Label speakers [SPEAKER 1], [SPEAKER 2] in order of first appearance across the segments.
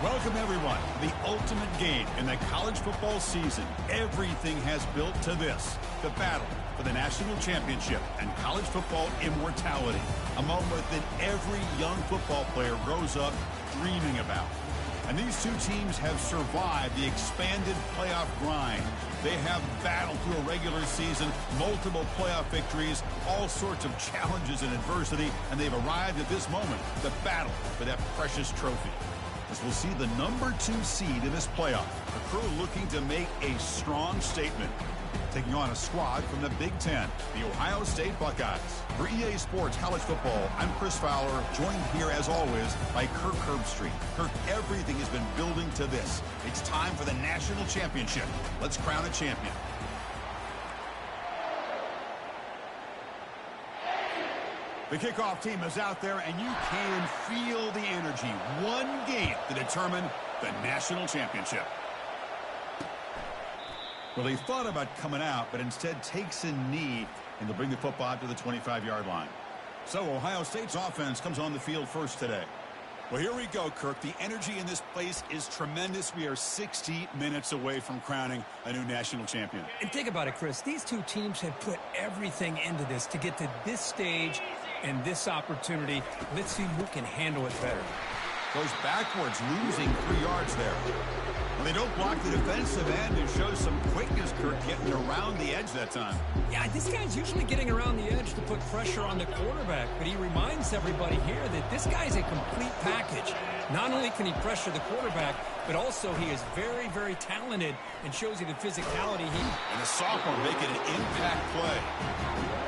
[SPEAKER 1] Welcome, everyone, to the ultimate game in the college football season. Everything has built to this, the battle for the national championship and college football immortality, a moment that every young football player grows up dreaming about. And these two teams have survived the expanded playoff grind. They have battled through a regular season, multiple playoff victories, all sorts of challenges and adversity, and they've arrived at this moment, the battle for that precious trophy. As we'll see the number 2 seed in this playoff, a crew looking to make a strong statement, taking on a squad from the Big Ten, the Ohio State Buckeyes. For EA Sports College Football, I'm Chris Fowler, joined here as always by Kirk Herbstreit. Kirk, everything has been building to this. It's time for the national championship. Let's crown a champion. The kickoff team is out there, and you can feel the energy. One game to determine the national championship. Well, he thought about coming out, but instead takes a knee, and they'll bring the football out to the 25-yard line. So Ohio State's offense comes on the field first today. Well, here we go, Kirk. The energy in this place is tremendous. We are 60 minutes away from crowning a new national champion.
[SPEAKER 2] And think about it, Chris. These two teams have put everything into this to get to this stage and this opportunity. Let's see who can handle it better.
[SPEAKER 1] Goes backwards, losing 3 yards there. Well, they don't block the defensive end and shows some quickness, Kirk, getting around the edge that time.
[SPEAKER 2] Yeah, this guy's usually getting around the edge to put pressure on the quarterback, but he reminds everybody here that this guy's a complete package. Not only can he pressure the quarterback, but also he is very, very talented and shows you the physicality.
[SPEAKER 1] And the sophomore making an impact play.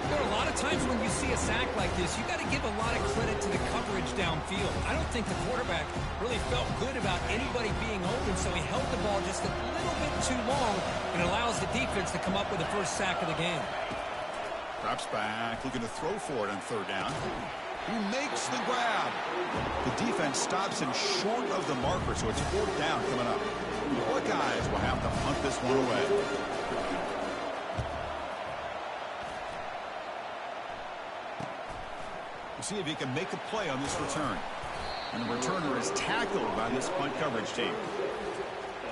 [SPEAKER 2] There are a lot of times when you see a sack like this, you got to give a lot of credit to the coverage downfield. I don't think the quarterback really felt good about anybody being open, so he held the ball just a little bit too long and allows the defense to come up with the first sack of the game.
[SPEAKER 1] Drops back, looking to throw for it on third down. He makes the grab. The defense stops him short of the marker, so it's fourth down coming up. The Buckeyes will have to punt this one away. We'll see if he can make a play on this return. And the returner is tackled by this punt coverage team.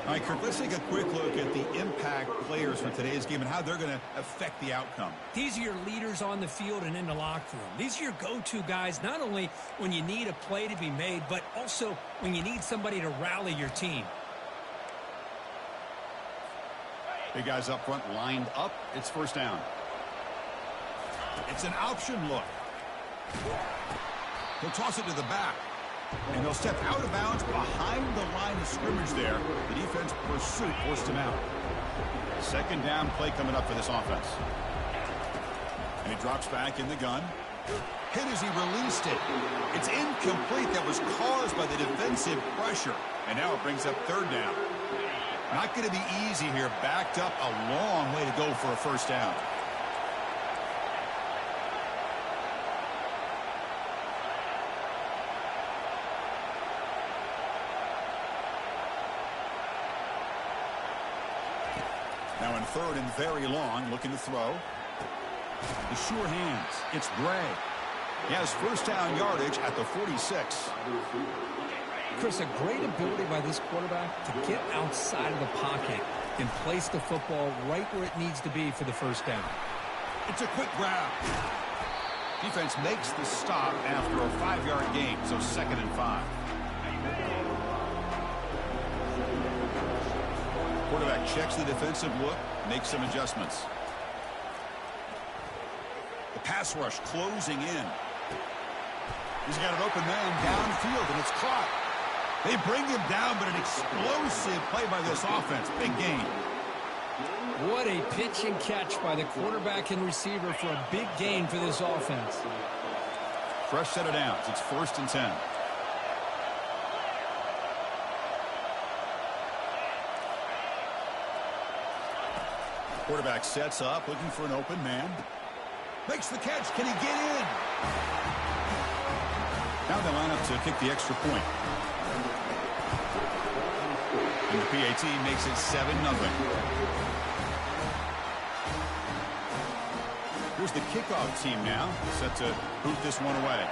[SPEAKER 1] All right, Kirk, let's take a quick look at the impact players for today's game and how they're going to affect the outcome.
[SPEAKER 2] These are your leaders on the field and in the locker room. These are your go-to guys, not only when you need a play to be made, but also when you need somebody to rally your team.
[SPEAKER 1] Big guys up front lined up. It's first down. It's an option look. He'll toss it to the back. And he'll step out of bounds behind the line of scrimmage there. The defense pursuit forced him out. Second down play coming up for this offense. And he drops back in the gun. Hit as he released it. It's incomplete. That was caused by the defensive pressure. And now it brings up third down. Not going to be easy here. Backed up a long way to go for a first down. Now in third and very long, looking to throw. The sure hands. It's Bray. He has first down yardage at the 46.
[SPEAKER 2] Chris, a great ability by this quarterback to get outside of the pocket and place the football right where it needs to be for the first down.
[SPEAKER 1] It's a quick grab. Defense makes the stop after a 5-yard gain, so 2nd and 5. Quarterback checks the defensive look, makes some adjustments. The pass rush closing in. He's got an open man downfield, and it's caught. They bring him down, but an explosive play by this offense. Big gain.
[SPEAKER 2] What a pitch and catch by the quarterback and receiver for a big gain for this offense.
[SPEAKER 1] Fresh set of downs. It's 1st and 10. Quarterback sets up, looking for an open man. Makes the catch. Can he get in? Now they line up to kick the extra point. And the PAT makes it 7-0. Here's the kickoff team now, set to boot this one away.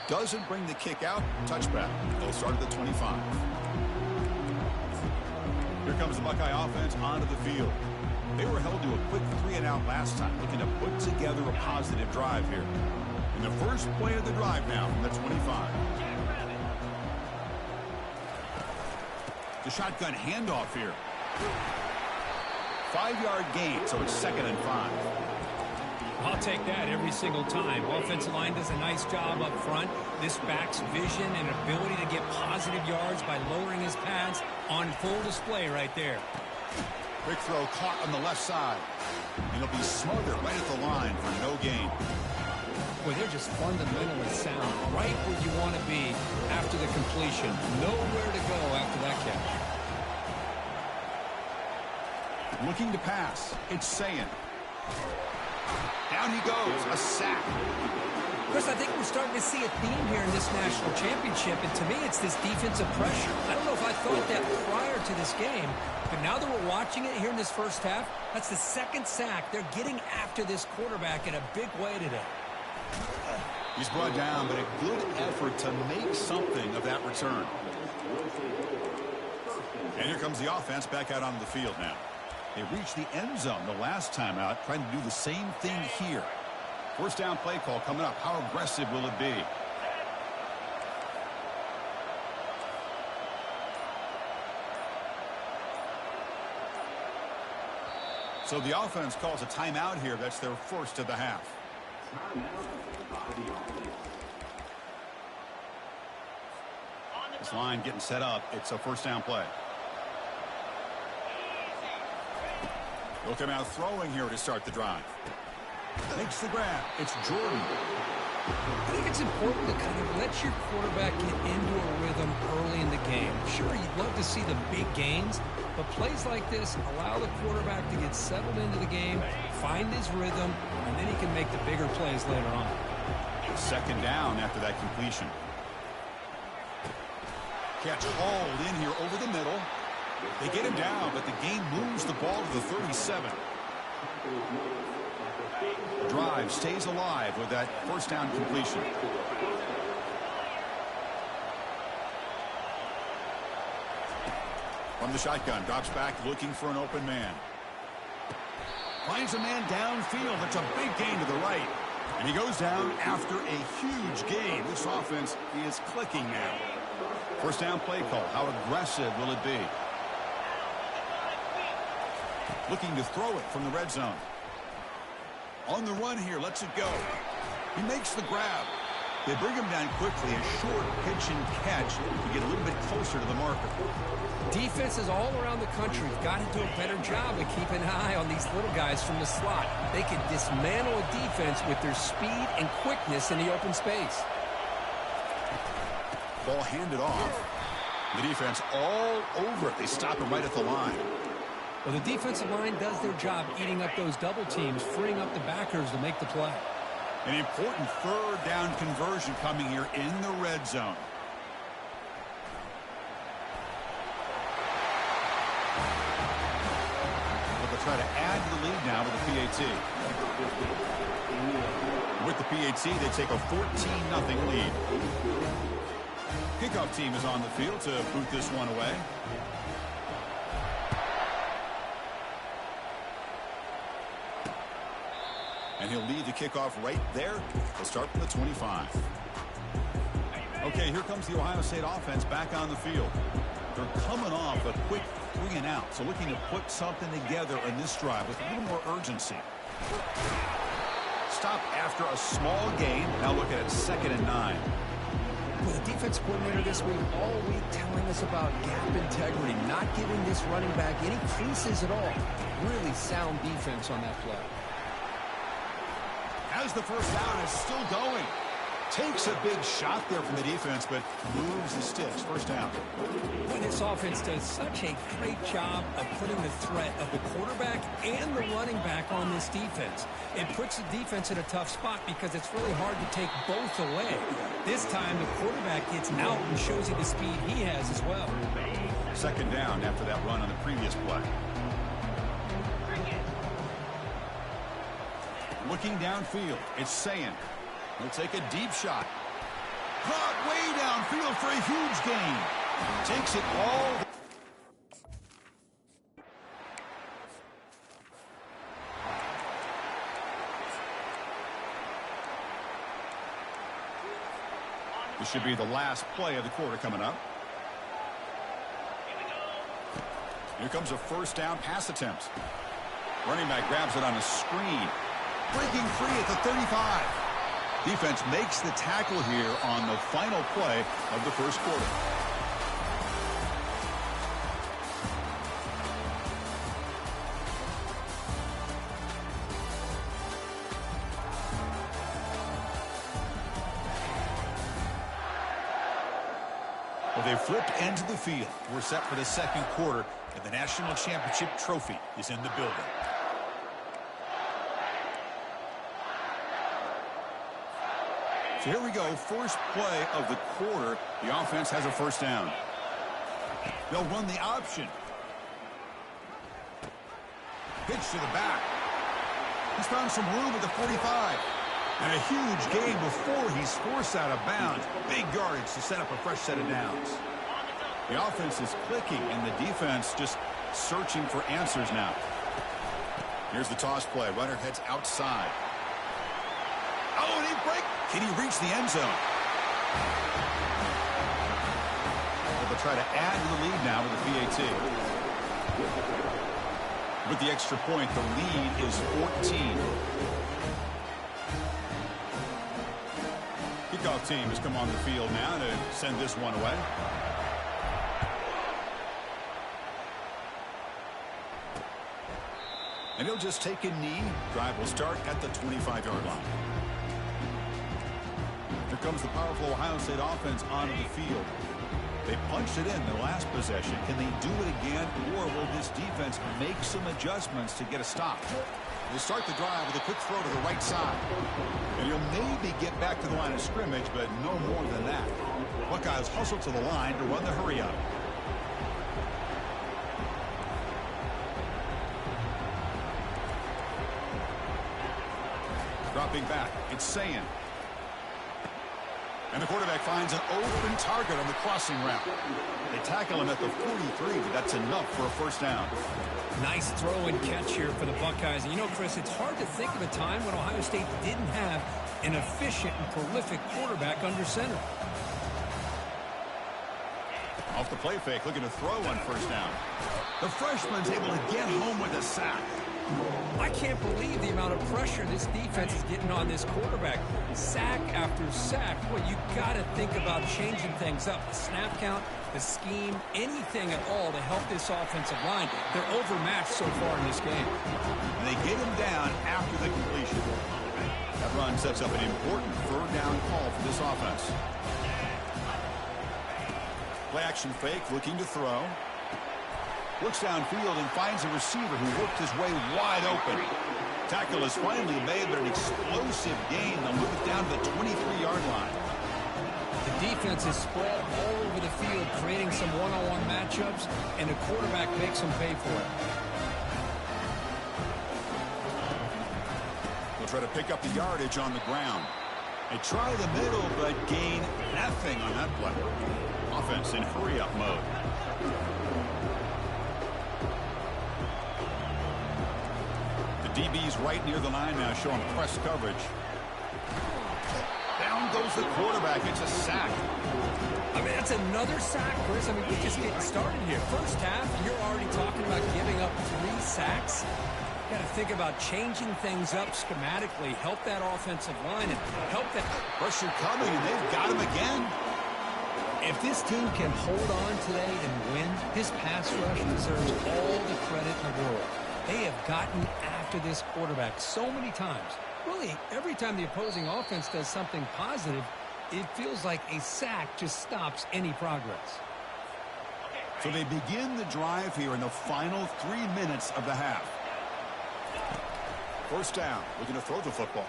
[SPEAKER 1] Doesn't bring the kick out. Touchback. They'll start at the 25. Here comes the Buckeye offense onto the field. They were held to a quick 3-and-out last time, looking to put together a positive drive here. And the first play of the drive now from the 25. The shotgun handoff here. 5-yard gain, so it's 2nd and 5.
[SPEAKER 2] I'll take that every single time. Offensive line does a nice job up front. This back's vision and ability to get positive yards by lowering his pads on full display right there.
[SPEAKER 1] Quick throw caught on the left side. And he'll be smothered right at the line for no gain.
[SPEAKER 2] Well, they're just fundamentally sound, right where you want to be after the completion. Nowhere to go after that catch.
[SPEAKER 1] Looking to pass. It's Sayin. Down he goes. A sack.
[SPEAKER 2] Chris, I think we're starting to see a theme here in this national championship, and to me it's this defensive pressure. I don't know if I thought that prior to this game, but now that we're watching it here in this first half, that's the 2nd sack. They're getting after this quarterback in a big way today.
[SPEAKER 1] He's brought down, but a good effort to make something of that return. And here comes the offense back out onto the field now. They reached the end zone the last time out, trying to do the same thing here. First down play call coming up. How aggressive will it be? So the offense calls a timeout here. That's their first of the half. This line getting set up. It's a first down play. They'll come out throwing here to start the drive. Makes the grab. It's Jordan.
[SPEAKER 2] I think it's important to kind of let your quarterback get into a rhythm early in the game. Sure, you'd love to see the big gains, but plays like this allow the quarterback to get settled into the game, find his rhythm, and then he can make the bigger plays later on.
[SPEAKER 1] 2nd down after that completion. Catch hauled in here over the middle. They get him down, but the game moves the ball to the 37. The drive stays alive with that first down completion. From the shotgun, drops back looking for an open man. Finds a man downfield. That's a big gain to the right. And he goes down after a huge gain. This offense is clicking now. First down play call. How aggressive will it be? Looking to throw it from the red zone. On the run here, lets it go. He makes the grab. They bring him down quickly. A short pitch and catch to get a little bit closer to the marker.
[SPEAKER 2] Defenses all around the country have got to do a better job of keeping an eye on these little guys from the slot. They can dismantle a defense with their speed and quickness in the open space.
[SPEAKER 1] Ball handed off. The defense all over it. They stop him right at the line.
[SPEAKER 2] Well, the defensive line does their job eating up those double teams, freeing up the backers to make the play.
[SPEAKER 1] An important 3rd down conversion coming here in the red zone. But they'll try to add to the lead now with the PAT. With the PAT, they take a 14-0 lead. Kickoff team is on the field to boot this one away. And he'll lead the kickoff right there. He'll start from the 25. Okay, here comes the Ohio State offense back on the field. They're coming off a quick 3-and-out, so looking to put something together in this drive with a little more urgency. Stop after a small gain. Now look at it, 2nd and 9.
[SPEAKER 2] Well, the defense coordinator this week all week telling us about gap integrity, not giving this running back any creases at all. Really sound defense on that play.
[SPEAKER 1] As the first down is still going. Takes a big shot there from the defense, but moves the sticks. First down.
[SPEAKER 2] Well, this offense does such a great job of putting the threat of the quarterback and the running back on this defense. It puts the defense in a tough spot because it's really hard to take both away. This time, the quarterback gets out and shows you the speed he has as well.
[SPEAKER 1] 2nd down after that run on the previous play. Looking downfield, it's Sayin. He'll take a deep shot. Caught way downfield for a huge gain. Takes it all. This should be the last play of the quarter coming up. Here comes a first down pass attempt. Running back grabs it on a screen. Breaking free at the 35. Defense makes the tackle here on the final play of the first quarter. Well, they flipped into the field. We're set for the second quarter, and the national championship trophy is in the building. So here we go, first play of the quarter. The offense has a first down. They'll run the option. Pitch to the back. He's found some room at the 45. And a huge gain before he's forced out of bounds. Big yardage to set up a fresh set of downs. The offense is clicking, and the defense just searching for answers now. Here's the toss play. Runner heads outside. Oh, and he breaks. Can he reach the end zone? Well, they'll try to add to the lead now with the PAT. With the extra point, the lead is 14. Kickoff team has come on the field now to send this one away. And he'll just take a knee. Drive will start at the 25-yard line. Here comes the powerful Ohio State offense onto the field. They punched it in the last possession. Can they do it again, or will this defense make some adjustments to get a stop? They start the drive with a quick throw to the right side. And he'll maybe get back to the line of scrimmage, but no more than that. Buckeyes hustle to the line to run the hurry-up. Dropping back, it's Sayan. And the quarterback finds an open target on the crossing route. They tackle him at the 43, but that's enough for a first down.
[SPEAKER 2] Nice throw and catch here for the Buckeyes. And you know, Chris, it's hard to think of a time when Ohio State didn't have an efficient and prolific quarterback under center.
[SPEAKER 1] Off the play fake, looking to throw on first down. The freshman's able to get home with a sack.
[SPEAKER 2] I can't believe the amount of pressure this defense is getting on this quarterback. Sack after sack. Boy, you got to think about changing things up. The snap count, the scheme, anything at all to help this offensive line. They're overmatched so far in this game.
[SPEAKER 1] And they get him down after the completion. That run sets up an important third down call for this offense. Play action fake, looking to throw. Looks downfield and finds a receiver who worked his way wide open. Tackle is finally made, but an explosive gain. They'll move it down to the 23-yard line.
[SPEAKER 2] The defense is spread all over the field, creating some one-on-one matchups, and the quarterback makes them pay for it.
[SPEAKER 1] They'll try to pick up the yardage on the ground. They try the middle, but gain nothing on that play. Offense in hurry-up mode. DB's right near the line now, showing press coverage. Down goes the quarterback. It's a sack.
[SPEAKER 2] I mean, that's another sack, Chris. I mean, we're just getting started here. First half, you're already talking about giving up 3 sacks. Got to think about changing things up schematically, help that offensive line, and help that.
[SPEAKER 1] Pressure coming, and they've got him again.
[SPEAKER 2] If this team can hold on today and win, his pass rush deserves all the credit in the world. They have gotten after this quarterback so many times. Really, every time the opposing offense does something positive, it feels like a sack just stops any progress.
[SPEAKER 1] So they begin the drive here in the final 3 minutes of the half. First down, looking to throw the football.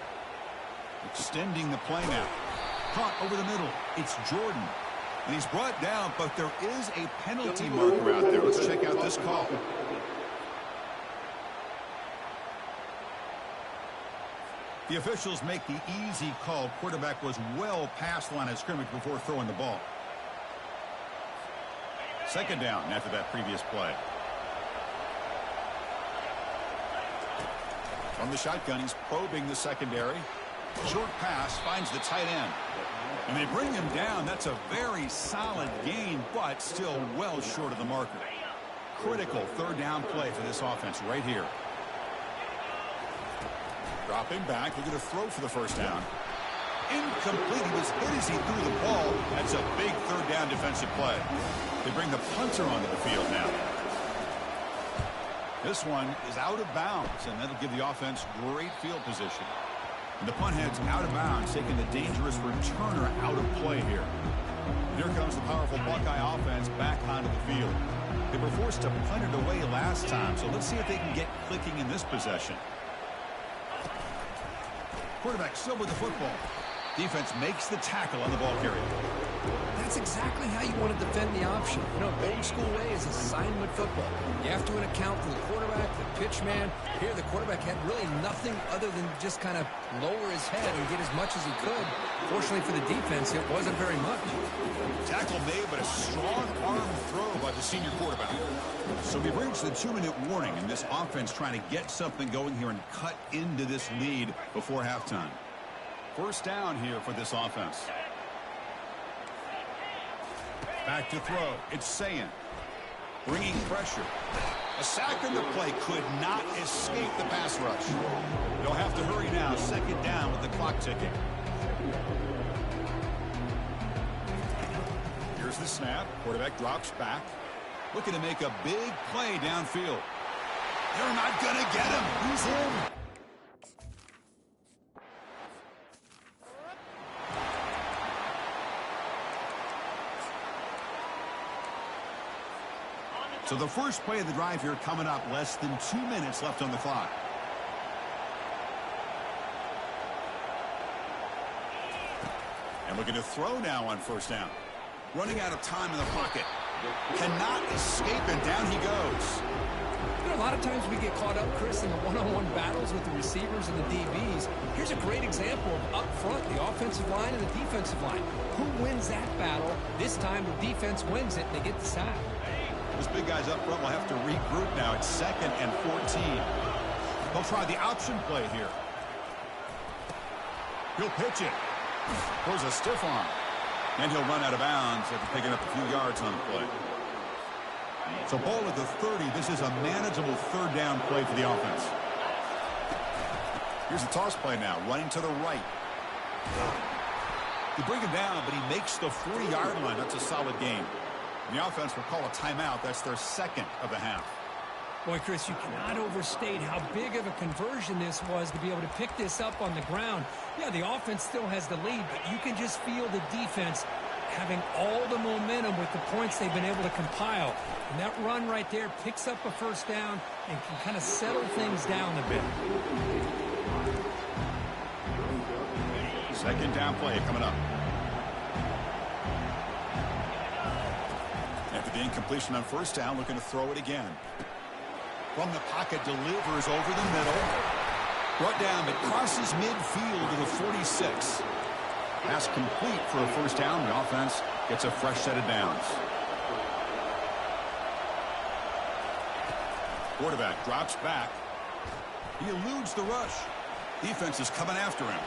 [SPEAKER 1] Extending the play now. Caught over the middle. It's Jordan. And he's brought down, but there is a penalty marker out there. Let's check out this call. The officials make the easy call. Quarterback was well past the line of scrimmage before throwing the ball. Second down after that previous play. From the shotgun, he's probing the secondary. Short pass finds the tight end. And they bring him down. That's a very solid gain, but still well short of the marker. Critical third down play for this offense right here. Dropping back, looking to throw for the first down. Incomplete. He was hit as he threw the ball. That's a big third down defensive play. They bring the punter onto the field now. This one is out of bounds, and that'll give the offense great field position. And the punt head's out of bounds, taking the dangerous returner out of play here. And here comes the powerful Buckeye offense back onto the field. They were forced to punt it away last time, so let's see if they can get clicking in this possession. Quarterback still with the football. Defense makes the tackle on the ball carrier.
[SPEAKER 2] That's exactly how you want to defend the option. You know, old school way is assignment football. You have to account for the quarterback, the pitch man. Here, the quarterback had really nothing other than just kind of lower his head and get as much as he could. Fortunately for the defense, it wasn't very much.
[SPEAKER 1] Tackle made, but a strong arm throw by the senior quarterback. So we've reached the 2-minute warning, and this offense trying to get something going here and cut into this lead before halftime. First down here for this offense. Back to throw. It's Sayin. Bringing pressure. A sack in the play could not escape the pass rush. They'll have to hurry now. Second down with the clock ticking. Here's the snap. Quarterback drops back. Looking to make a big play downfield. They're not going to get him. He's in. So the first play of the drive here coming up. Less than 2 minutes left on the clock. And looking to throw now on first down. Running out of time in the pocket. Cannot escape, and down he goes.
[SPEAKER 2] You know, a lot of times we get caught up, Chris, in the one-on-one battles with the receivers and the DBs. Here's a great example of up front, the offensive line and the defensive line. Who wins that battle? This time the defense wins it, and they get the sack.
[SPEAKER 1] Those big guys up front will have to regroup now. It's 2nd and 14. They'll try the option play here. He'll pitch it. Throws a stiff arm. And he'll run out of bounds after picking up a few yards on the play. So ball at the 30. This is a manageable third down play for the offense. Here's a toss play now. Running to the right. They bring him down, but he makes the 40-yard line. That's a solid gain. And the offense will call a timeout. That's their second of the half.
[SPEAKER 2] Boy, Chris, you cannot overstate how big of a conversion this was to be able to pick this up on the ground. Yeah, the offense still has the lead, but you can just feel the defense having all the momentum with the points they've been able to compile. And that run right there picks up a first down and can kind of settle things down a bit.
[SPEAKER 1] Second down play coming up. After the incompletion on first down, looking to throw it again. From the pocket, delivers over the middle. Brought down, it crosses midfield to the 46. Pass complete for a first down. The offense gets a fresh set of downs. Quarterback drops back. He eludes the rush. Defense is coming after him.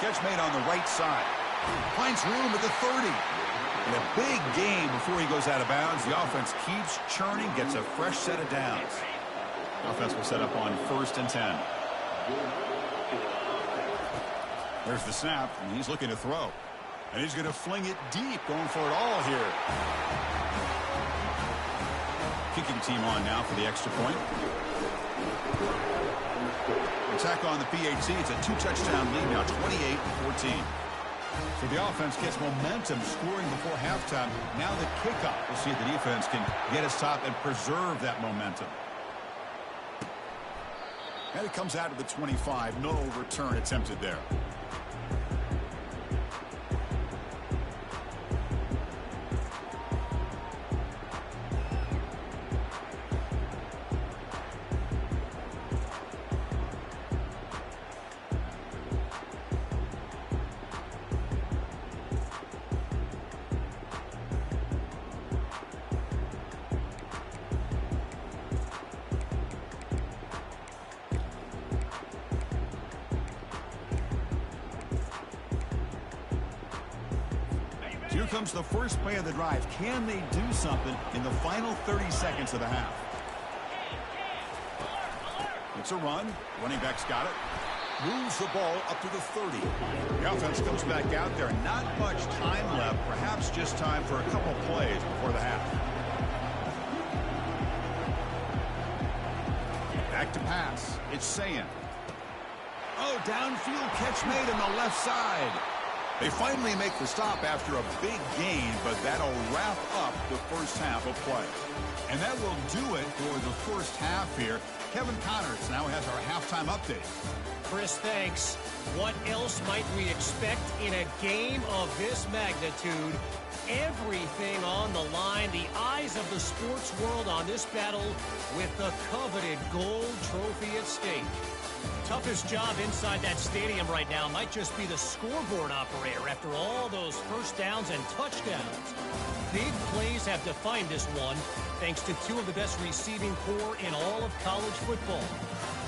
[SPEAKER 1] Catch made on the right side. Finds room at the 30. And a big gain before he goes out of bounds. The offense keeps churning, gets a fresh set of downs. The offense will set up on 1st and 10. There's the snap, and he's looking to throw. And he's going to fling it deep, going for it all here. Kicking team on now for the extra point. Attack on the PAT. It's a 2-touchdown lead now, 28-14. So the offense gets momentum scoring before halftime. Now the kickoff. We'll see if the defense can get us top and preserve that momentum. And it comes out of the 25. No return attempted there. Here comes the first play of the drive. Can they do something in the final 30 seconds of the half? It's a run. Running back's got it. Moves the ball up to the 30. The offense comes back out there. Not much time left. Perhaps just time for a couple plays before the half. Back to pass. It's Sayan. Oh, downfield catch made on the left side. They finally make the stop after a big gain, but that'll wrap up the first half of play. And that will do it for the first half here. Kevin Connors now has our halftime update.
[SPEAKER 3] Chris, thanks. What else might we expect in a game of this magnitude? Everything on the line. The eyes of the sports world on this battle with the coveted gold trophy at stake. Toughest job inside that stadium right now might just be the scoreboard operator after all those first downs and touchdowns. Big plays have defined this one, thanks to two of the best receiving corps in all of college football.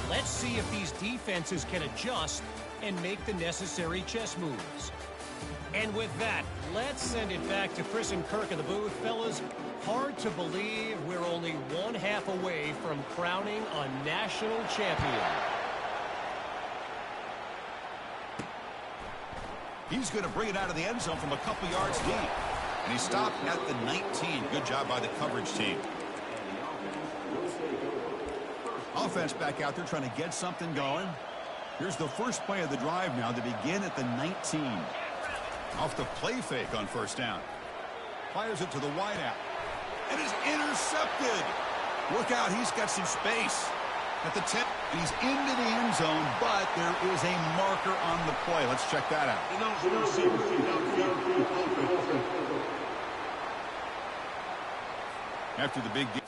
[SPEAKER 3] Let's see if these defenses can adjust and make the necessary chess moves. And with that, let's send it back to Chris and Kirk in the booth. Fellas, hard to believe we're only one half away from crowning a national champion.
[SPEAKER 1] He's going to bring it out of the end zone from a couple yards deep. And he stopped at the 19. Good job by the coverage team. Offense back out there trying to get something going. Here's the first play of the drive now to begin at the 19. Off the play fake on first down. Fires it to the wideout. And is intercepted. Look out, he's got some space. At the 10, he's into the end zone, but there is a marker on the play. Let's check that out. After the big game.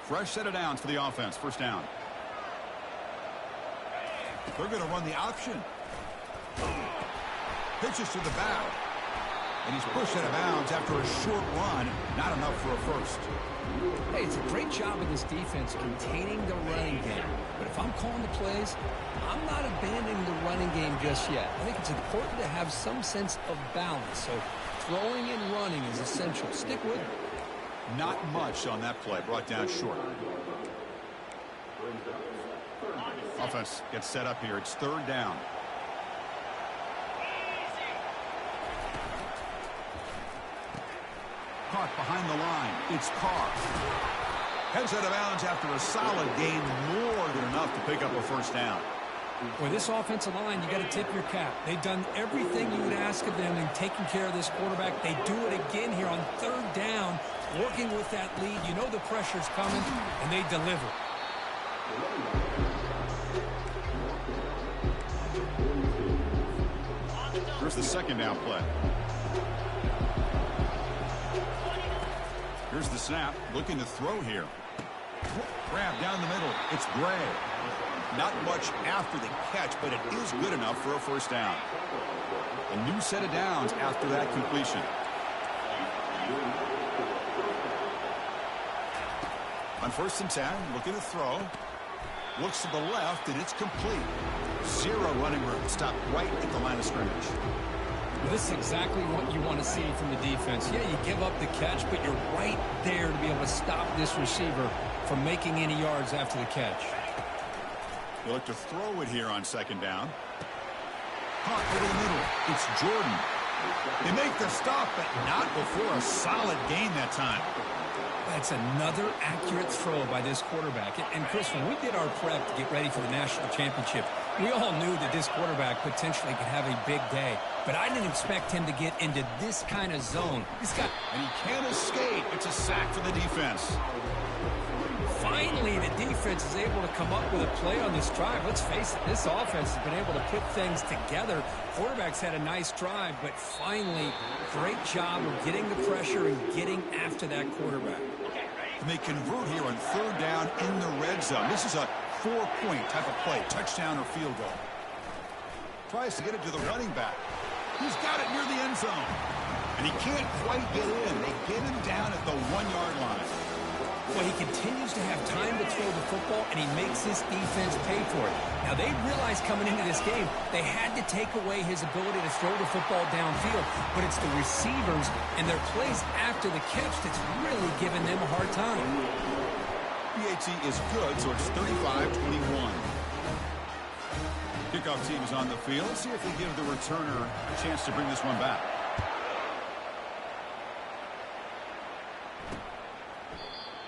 [SPEAKER 1] Fresh set of downs for the offense. First down. They're going to run the option. Pitches to the back. And he's pushed out of bounds after a short run. Not enough for a first.
[SPEAKER 2] Hey, it's a great job of this defense containing the running game. But if I'm calling the plays, I'm not abandoning the running game just yet. I think it's important to have some sense of balance. So throwing and running is essential. Stick with it.
[SPEAKER 1] Not much on that play. Brought down short. Offense gets set up here. It's third down. Caught behind the line. It's Carr. Heads out of bounds after a solid gain, more than enough to pick up a first down.
[SPEAKER 2] Boy, this offensive line, you got to tip your cap. They've done everything you would ask of them in taking care of this quarterback. They do it again here on third down, working with that lead. You know the pressure's coming, and they deliver.
[SPEAKER 1] Here's the second down play. Here's the snap. Looking to throw here. Grab down the middle. It's Gray. Not much after the catch, but it is good enough for a first down. A new set of downs after that completion. On first and 10, looking to throw. Looks to the left, and it's complete. Zero running room. Stopped right at the line of scrimmage.
[SPEAKER 2] This is exactly what you want to see from the defense. Yeah, you give up the catch, but you're right there to be able to stop this receiver from making any yards after the catch.
[SPEAKER 1] They look to throw it here on second down. Caught over the middle. It's Jordan. They make the stop, but not before a solid gain that time.
[SPEAKER 2] That's another accurate throw by this quarterback. And Chris, when we did our prep to get ready for the national championship, we all knew that this quarterback potentially could have a big day. But I didn't expect him to get into this kind of zone. This guy,
[SPEAKER 1] and he can't escape. It's a sack for the defense.
[SPEAKER 2] Finally, the defense is able to come up with a play on this drive. Let's face it, this offense has been able to put things together. Quarterback's had a nice drive, but finally, great job of getting the pressure and getting after that quarterback.
[SPEAKER 1] And they convert here on third down in the red zone. This is a 4-point type of play, touchdown or field goal. Tries to get it to the running back. He's got it near the end zone. And he can't quite get in. They get him down at the 1-yard line.
[SPEAKER 2] Well, he continues to have time to throw the football, and he makes his defense pay for it. Now, they realized coming into this game they had to take away his ability to throw the football downfield, but it's the receivers and their plays after the catch that's really giving them a hard time.
[SPEAKER 1] PAT is good, so it's 35-21. Kickoff team is on the field. Let's see if we give the returner a chance to bring this one back.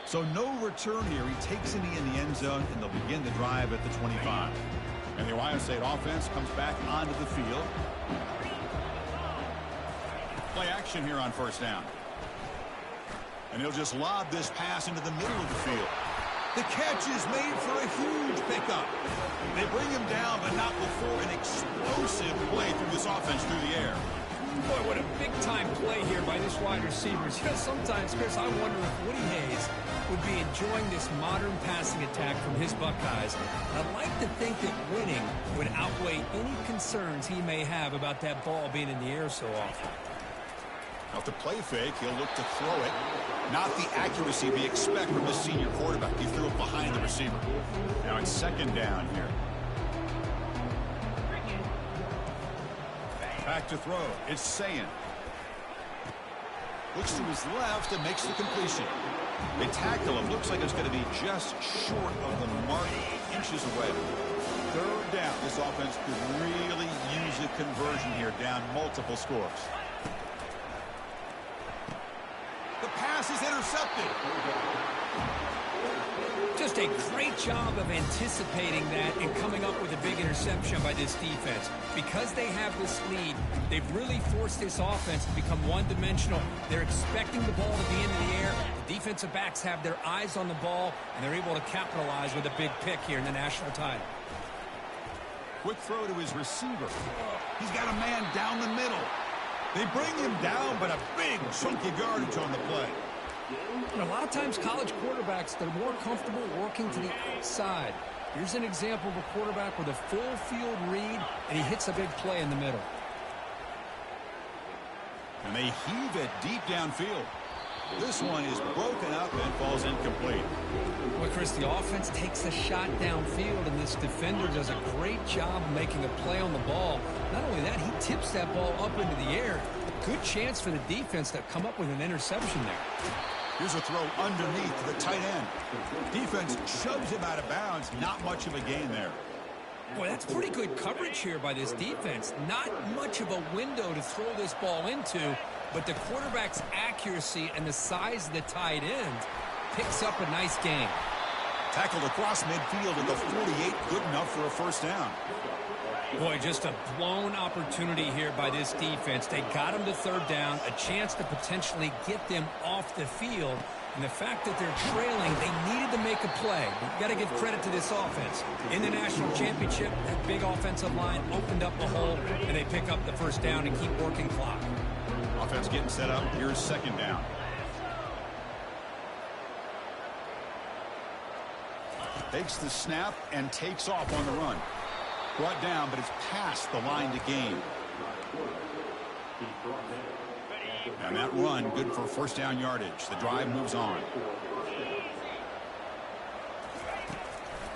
[SPEAKER 1] So no return here. He takes it in the end zone, and they'll begin the drive at the 25. And the Ohio State offense comes back onto the field. Play action here on first down. And he'll just lob this pass into the middle of the field. The catch is made for a huge pickup. They bring him down, but not before an explosive play through this offense through the air.
[SPEAKER 2] Boy, what a big-time play here by this wide receiver. You know, sometimes, Chris, I wonder if Woody Hayes would be enjoying this modern passing attack from his Buckeyes. I'd like to think that winning would outweigh any concerns he may have about that ball being in the air so often.
[SPEAKER 1] Off the play fake, he'll look to throw it. Not the accuracy we expect from the senior quarterback. He threw it behind the receiver. Now it's second down here. Back to throw. It's Sayin. Looks to his left and makes the completion. They tackle him. Looks like it's going to be just short of the mark, inches away. Third down. This offense could really use a conversion here, down multiple scores. The pass is intercepted.
[SPEAKER 2] Just a great job of anticipating that and coming up with a big interception by this defense. Because they have this lead, they've really forced this offense to become one-dimensional. They're expecting the ball to be in the air. The defensive backs have their eyes on the ball, and they're able to capitalize with a big pick here in the national title.
[SPEAKER 1] Quick throw to his receiver. He's got a man down the middle. They bring him down, but a big chunky yardage on the play.
[SPEAKER 2] And a lot of times college quarterbacks, they're more comfortable working to the outside. Here's an example of a quarterback with a full field read, and he hits a big play in the middle.
[SPEAKER 1] And they heave it deep downfield. This one is broken up and falls incomplete.
[SPEAKER 2] Well, Chris, the offense takes a shot downfield, and this defender does a great job of making a play on the ball. Not only that, he tips that ball up into the air. A good chance for the defense to come up with an interception there.
[SPEAKER 1] Here's a throw underneath to the tight end. Defense shoves him out of bounds. Not much of a gain there.
[SPEAKER 2] Boy, that's pretty good coverage here by this defense. Not much of a window to throw this ball into, but the quarterback's accuracy and the size of the tight end picks up a nice gain.
[SPEAKER 1] Tackled across midfield at the 48, good enough for a first down.
[SPEAKER 2] Boy, just a blown opportunity here by this defense. They got him to third down, a chance to potentially get them off the field. And the fact that they're trailing, they needed to make a play. You've got to give credit to this offense. In the national championship, that big offensive line opened up a hole, and they pick up the first down and keep working clock.
[SPEAKER 1] Offense getting set up. Here's second down. Takes the snap and takes off on the run. Brought down, but it's past the line to gain. And that run, good for first down yardage. The drive moves on.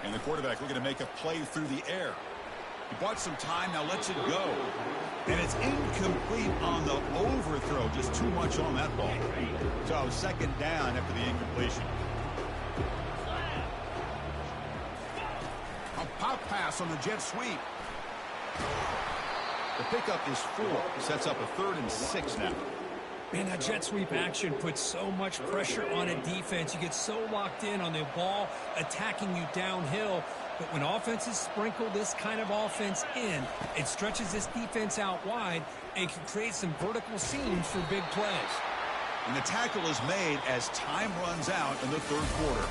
[SPEAKER 1] And the quarterback looking to make a play through the air. He bought some time, now lets it go. And it's incomplete on the overthrow. Just too much on that ball. So second down after the incompletion. A pop pass on the jet sweep. The pickup is 4. Sets up a 3rd and 6 now.
[SPEAKER 2] Man, that jet sweep action puts so much pressure on a defense. You get so locked in on the ball attacking you downhill. But when offenses sprinkle this kind of offense in, it stretches this defense out wide and can create some vertical seams for big plays.
[SPEAKER 1] And the tackle is made as time runs out in the third quarter.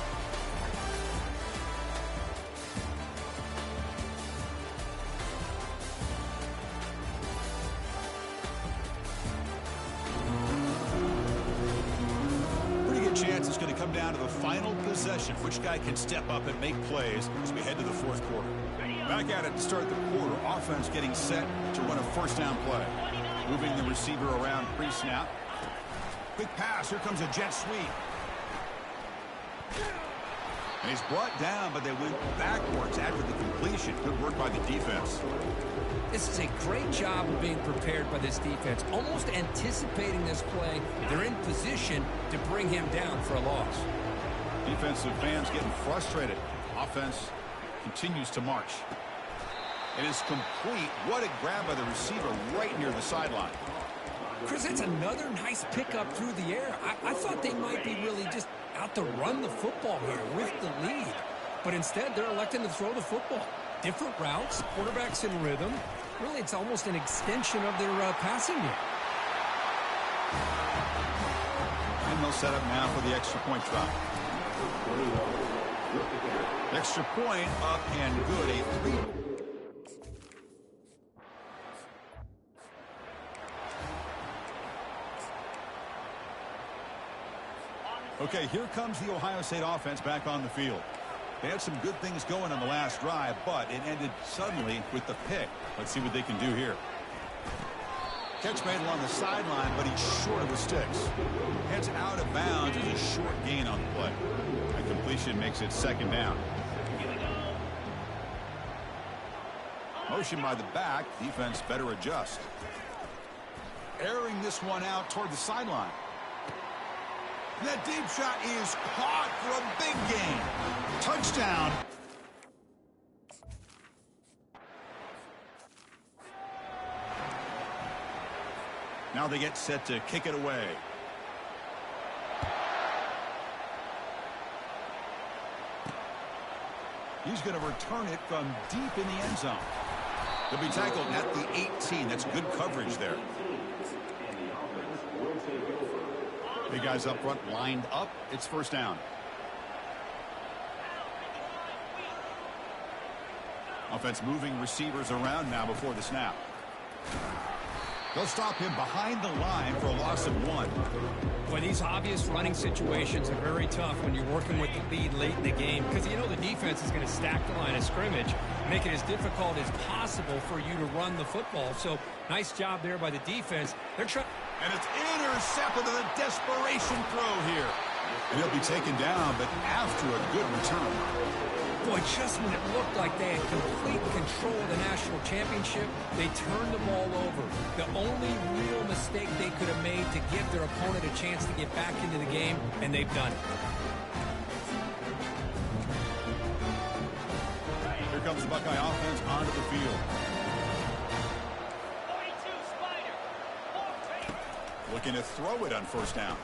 [SPEAKER 1] Chance it's going to come down to the final possession. Which guy can step up and make plays as we head to the fourth quarter. Back at it to start the quarter. Offense getting set to run a first down play. Moving the receiver around pre-snap. Quick pass. Here comes a jet sweep. And he's brought down, but they went backwards after the completion. Good work by the defense.
[SPEAKER 2] This is a great job of being prepared by this defense, almost anticipating this play. They're in position to bring him down for a loss.
[SPEAKER 1] Defensive fans getting frustrated. Offense continues to march. It is complete. What a grab by the receiver right near the sideline.
[SPEAKER 2] Chris, that's another nice pickup through the air. I thought they might be really just out to run the football here with the lead. But instead, they're electing to throw the football. Different routes, quarterbacks in rhythm. Really, it's almost an extension of their passing game.
[SPEAKER 1] And they'll set up now for the extra point try. Extra point up and good. A 3. Okay, here comes the Ohio State offense back on the field. They had some good things going on the last drive, but it ended suddenly with the pick. Let's see what they can do here. Catch made along the sideline, but he's short of the sticks. Heads out of bounds as a short gain on the play. A completion makes it second down. Motion by the back. Defense better adjust. Airing this one out toward the sideline. That deep shot is caught for a big gain. Touchdown. Now they get set to kick it away. He's going to return it from deep in the end zone. He'll be tackled at the 18. That's good coverage there. Big guys up front lined up. It's first down. Offense moving receivers around now before the snap. They'll stop him behind the line for a loss of 1.
[SPEAKER 2] Boy, these obvious running situations are very tough when you're working with the lead late in the game because you know the defense is going to stack the line of scrimmage, make it as difficult as possible for you to run the football. So nice job there by the defense. They're trying.
[SPEAKER 1] And it's intercepted with a desperation throw here. And he'll be taken down, but after a good return.
[SPEAKER 2] Boy, just when it looked like they had complete control of the national championship, they turned the ball over. The only real mistake they could have made to give their opponent a chance to get back into the game, and they've done it.
[SPEAKER 1] Here comes the Buckeye offense onto the field. Looking to throw it on first down.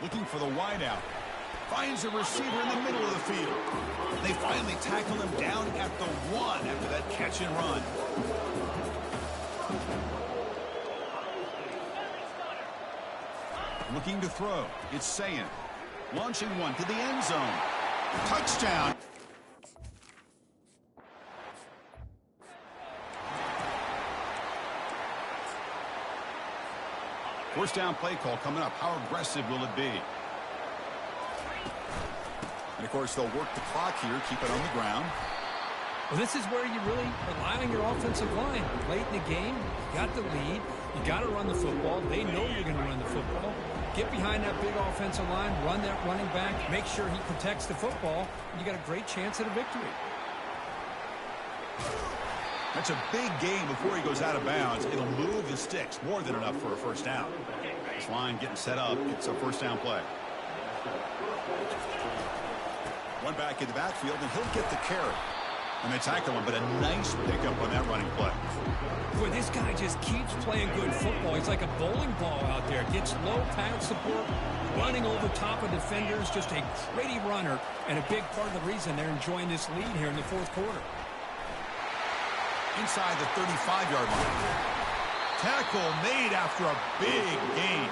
[SPEAKER 1] Looking for the wideout. Finds a receiver in the middle of the field. They finally tackle him down at the 1 after that catch and run. Looking to throw. It's Sayin. Launching one to the end zone. Touchdown. First down play call coming up. How aggressive will it be? And, of course, they'll work the clock here, keep it on the ground.
[SPEAKER 2] Well, this is where you really rely on your offensive line. Late in the game, you got the lead. You got to run the football. They know you're going to run the football. Get behind that big offensive line, run that running back, make sure he protects the football. You got a great chance at a victory.
[SPEAKER 1] That's a big gain before he goes out of bounds. It'll move the sticks more than enough for a first down. This line getting set up. It's a first down play. One back in the backfield, and he'll get the carry. And they tackle him, but a nice pickup on that running play.
[SPEAKER 2] Boy, this guy just keeps playing good football. He's like a bowling ball out there. Gets low pad support, running over top of defenders. Just a gritty runner, and a big part of the reason they're enjoying this lead here in the fourth quarter.
[SPEAKER 1] Inside the 35-yard line. Tackle made after a big gain.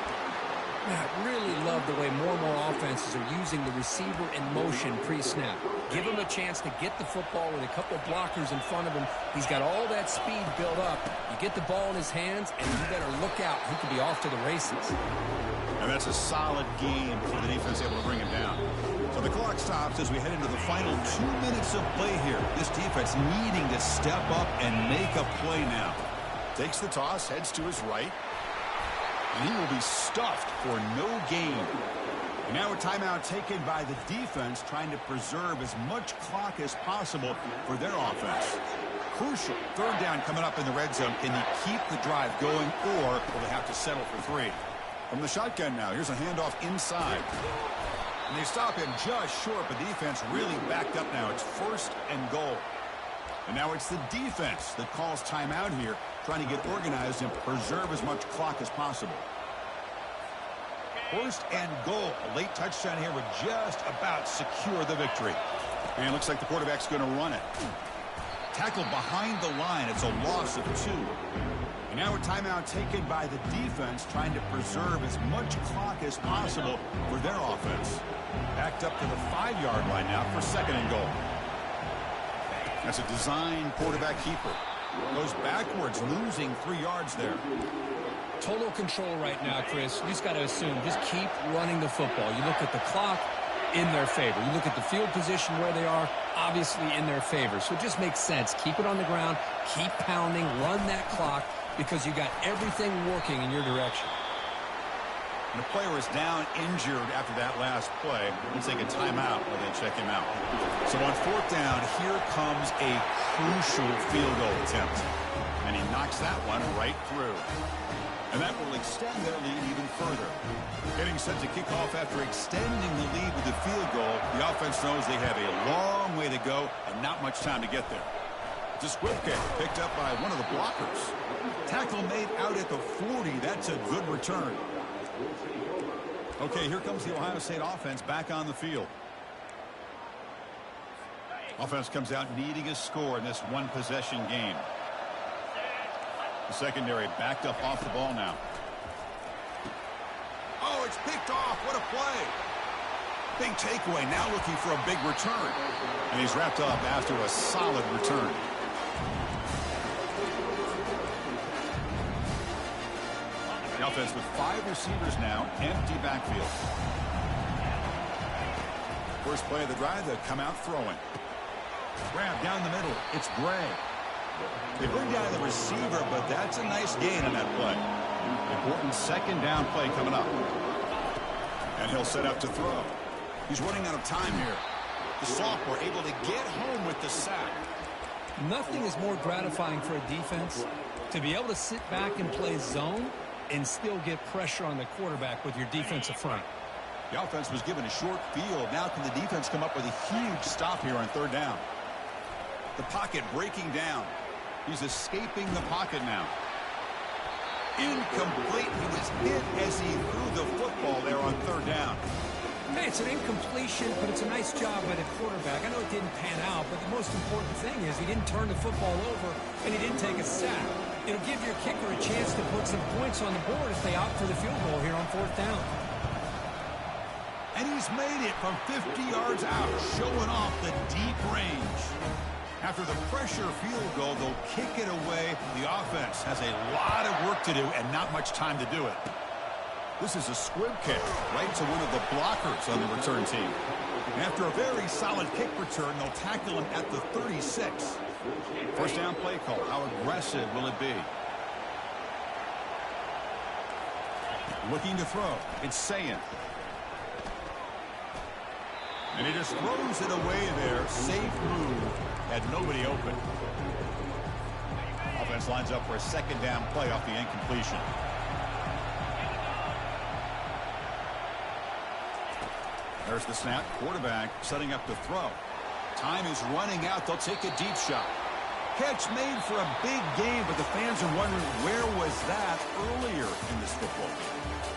[SPEAKER 2] I really love the way more and more offenses are using the receiver in motion pre-snap. Give him a chance to get the football with a couple blockers in front of him. He's got all that speed built up. You get the ball in his hands, and you better look out. He could be off to the races.
[SPEAKER 1] And that's a solid game before the defense able to bring him down. So the clock stops as we head into the final 2 minutes of play here. This defense needing to step up and make a play now. Takes the toss, heads to his right. And he will be stuffed for no gain. Now a timeout taken by the defense, trying to preserve as much clock as possible for their offense. Crucial third down coming up in the red zone. Can he keep the drive going, or will they have to settle for 3? From the shotgun now, here's a handoff inside. And they stop him just short, but the defense really backed up now. It's 1st and goal. And now it's the defense that calls timeout here, trying to get organized and preserve as much clock as possible. 1st and goal. A late touchdown here would just about secure the victory. And it looks like the quarterback's going to run it. Tackled behind the line. It's a loss of 2. And now a timeout taken by the defense, trying to preserve as much clock as possible for their offense. Backed up to the 5-yard line now for 2nd and goal. That's a design quarterback keeper. Goes backwards, losing 3 yards there.
[SPEAKER 2] Total control right now, Chris. You just got to assume, just keep running the football. You look at the clock, in their favor. You look at the field position where they are, obviously in their favor. So it just makes sense. Keep it on the ground, keep pounding, run that clock, because you got everything working in your direction.
[SPEAKER 1] And the player is down injured after that last play. We'll take a timeout while they check him out. So on 4th down, here comes a crucial field goal attempt. And he knocks that one right through. And that will extend their lead even further. Getting set to kick off after extending the lead with the field goal, the offense knows they have a long way to go and not much time to get there. It's a squib kick picked up by one of the blockers. Tackle made out at the 40. That's a good return. Okay, here comes the Ohio State offense back on the field. Offense comes out needing a score in this one-possession game. The secondary backed up off the ball now. Oh, it's picked off. What a play. Big takeaway. Now looking for a big return. And he's wrapped up after a solid return. The offense with 5 receivers now. Empty backfield. First play of the drive, they'll come out throwing. Grab down the middle. It's Gray. They bring down the receiver, but that's a nice gain on that play. Important 2nd down play coming up. And he'll set up to throw. He's running out of time here. The sophomore able to get home with the sack.
[SPEAKER 2] Nothing is more gratifying for a defense to be able to sit back and play zone and still get pressure on the quarterback with your defensive front.
[SPEAKER 1] The offense was given a short field. Now can the defense come up with a huge stop here on 3rd down? The pocket breaking down. He's escaping the pocket now. Incomplete. He was hit as he threw the football there on 3rd down.
[SPEAKER 2] Hey, it's an incompletion, but it's a nice job by the quarterback. I know it didn't pan out, but the most important thing is he didn't turn the football over and he didn't take a sack. It'll give your kicker a chance to put some points on the board if they opt for the field goal here on 4th down.
[SPEAKER 1] And he's made it from 50 yards out, showing off the deep range. After the pressure field goal, they'll kick it away. The offense has a lot of work to do and not much time to do it. This is a squib kick right to one of the blockers on the return team. And after a very solid kick return, they'll tackle him at the 36. First down play call. How aggressive will it be? Looking to throw. It's Sayin. And he just throws it away there. Safe move. Had nobody open. Offense lines up for a 2nd down play off the incompletion. There's the snap. Quarterback setting up to throw. Time is running out. They'll take a deep shot. Catch made for a big game, but the fans are wondering where was that earlier in this football game.